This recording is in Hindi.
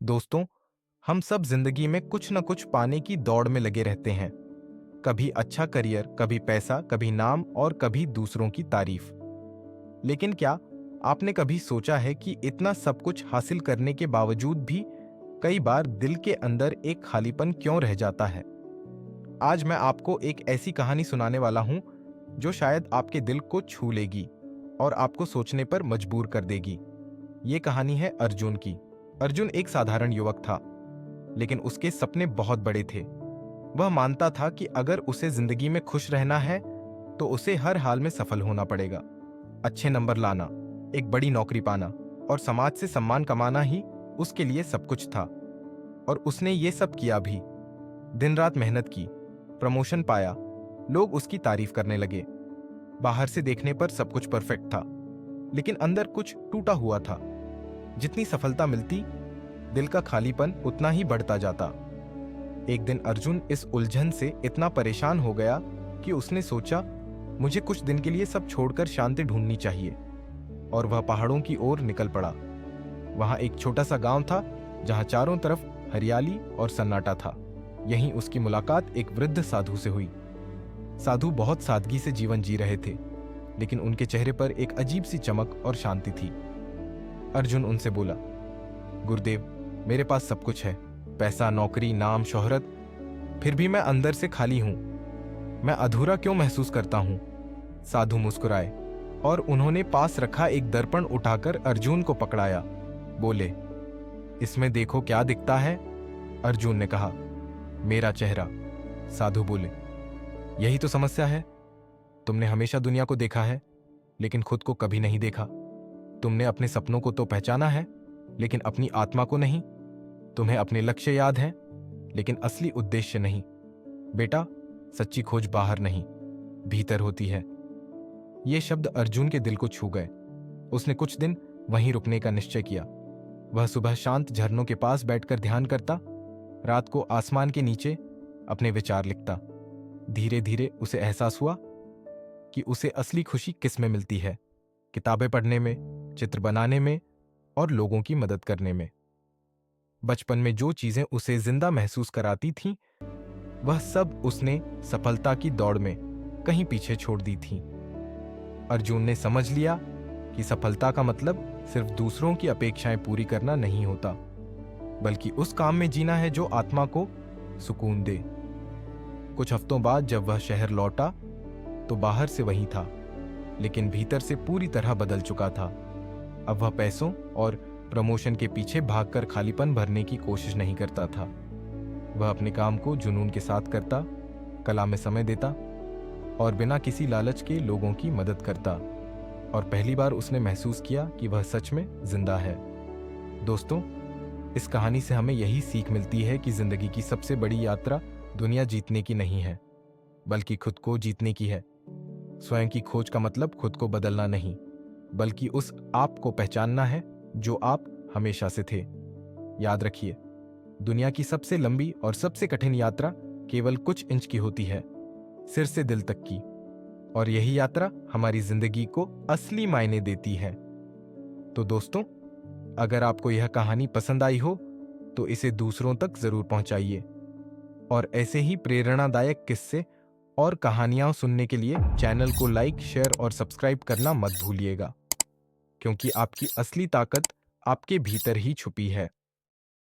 दोस्तों, हम सब जिंदगी में कुछ न कुछ पाने की दौड़ में लगे रहते हैं। कभी अच्छा करियर, कभी पैसा, कभी नाम और कभी दूसरों की तारीफ। लेकिन क्या आपने कभी सोचा है कि इतना सब कुछ हासिल करने के बावजूद भी कई बार दिल के अंदर एक खालीपन क्यों रह जाता है? आज मैं आपको एक ऐसी कहानी सुनाने वाला हूं जो शायद आपके दिल को छू लेगी और आपको सोचने पर मजबूर कर देगी। ये कहानी है अर्जुन की। अर्जुन एक साधारण युवक था, लेकिन उसके सपने बहुत बड़े थे। वह मानता था कि अगर उसे जिंदगी में खुश रहना है तो उसे हर हाल में सफल होना पड़ेगा। अच्छे नंबर लाना, एक बड़ी नौकरी पाना और समाज से सम्मान कमाना ही उसके लिए सब कुछ था। और उसने ये सब किया भी। दिन रात मेहनत की, प्रमोशन पाया, लोग उसकी तारीफ करने लगे। बाहर से देखने पर सब कुछ परफेक्ट था, लेकिन अंदर कुछ टूटा हुआ था। जितनी सफलता मिलती, दिल का खालीपन उतना ही बढ़ता जाता। एक दिन अर्जुन इस उलझन से इतना परेशान हो गया कि उसने सोचा, मुझे कुछ दिन के लिए सब छोड़कर शांति ढूंढनी चाहिए। और वह पहाड़ों की ओर निकल पड़ा। वहां एक छोटा सा गांव था जहां चारों तरफ हरियाली और सन्नाटा था। यहीं उसकी मुलाकात एक वृद्ध साधु से हुई। साधु बहुत सादगी से जीवन जी रहे थे, लेकिन उनके चेहरे पर एक अजीब सी चमक और शांति थी। अर्जुन उनसे बोला, गुरुदेव, मेरे पास सब कुछ है, पैसा, नौकरी, नाम, शोहरत, फिर भी मैं अंदर से खाली हूं। मैं अधूरा क्यों महसूस करता हूं? साधु मुस्कुराए और उन्होंने पास रखा एक दर्पण उठाकर अर्जुन को पकड़ाया। बोले, इसमें देखो क्या दिखता है? अर्जुन ने कहा, मेरा चेहरा। साधु बोले, यही तो समस्या है। तुमने हमेशा दुनिया को देखा है, लेकिन खुद को कभी नहीं देखा। तुमने अपने सपनों को तो पहचाना है, लेकिन अपनी आत्मा को नहीं। तुम्हें अपने लक्ष्य याद हैं, लेकिन असली उद्देश्य नहीं। बेटा, सच्ची खोज बाहर नहीं, भीतर होती है। ये शब्द अर्जुन के दिल को छू गए। उसने कुछ दिन वहीं रुकने का निश्चय किया। वह सुबह शांत झरनों के पास बैठकर ध्यान करता, रात को आसमान के नीचे अपने विचार लिखता। धीरे धीरे उसे एहसास हुआ कि उसे असली खुशी किस में मिलती है, किताबें पढ़ने में, चित्र बनाने में और लोगों की मदद करने में। बचपन में जो चीजें उसे जिंदा महसूस कराती थीं, वह सब उसने सफलता की दौड़ में कहीं पीछे छोड़ दी थीं। अर्जुन ने समझ लिया कि सफलता का मतलब सिर्फ दूसरों की अपेक्षाएं पूरी करना नहीं होता, बल्कि उस काम में जीना है जो आत्मा को सुकून दे। कुछ हफ्तों बाद जब वह शहर लौटा तो बाहर से वही था, लेकिन भीतर से पूरी तरह बदल चुका था। अब वह पैसों और प्रमोशन के पीछे भागकर खालीपन भरने की कोशिश नहीं करता था। वह अपने काम को जुनून के साथ करता, कला में समय देता और बिना किसी लालच के लोगों की मदद करता। और पहली बार उसने महसूस किया कि वह सच में जिंदा है। दोस्तों, इस कहानी से हमें यही सीख मिलती है कि जिंदगी की सबसे बड़ी यात्रा दुनिया जीतने की नहीं है, बल्कि खुद को जीतने की है। स्वयं की खोज का मतलब खुद को बदलना नहीं, बल्कि उस आप को पहचानना है जो आप हमेशा से थे। याद रखिए, दुनिया की सबसे लंबी और सबसे कठिन यात्रा केवल कुछ इंच की होती है, सिर से दिल तक की। और यही यात्रा हमारी जिंदगी को असली मायने देती है। तो दोस्तों, अगर आपको यह कहानी पसंद आई हो तो इसे दूसरों तक जरूर पहुंचाइए। और ऐसे ही प्रेरणादायक किस्से और कहानियां सुनने के लिए चैनल को लाइक, शेयर और सब्सक्राइब करना मत भूलिएगा, क्योंकि आपकी असली ताकत आपके भीतर ही छुपी है।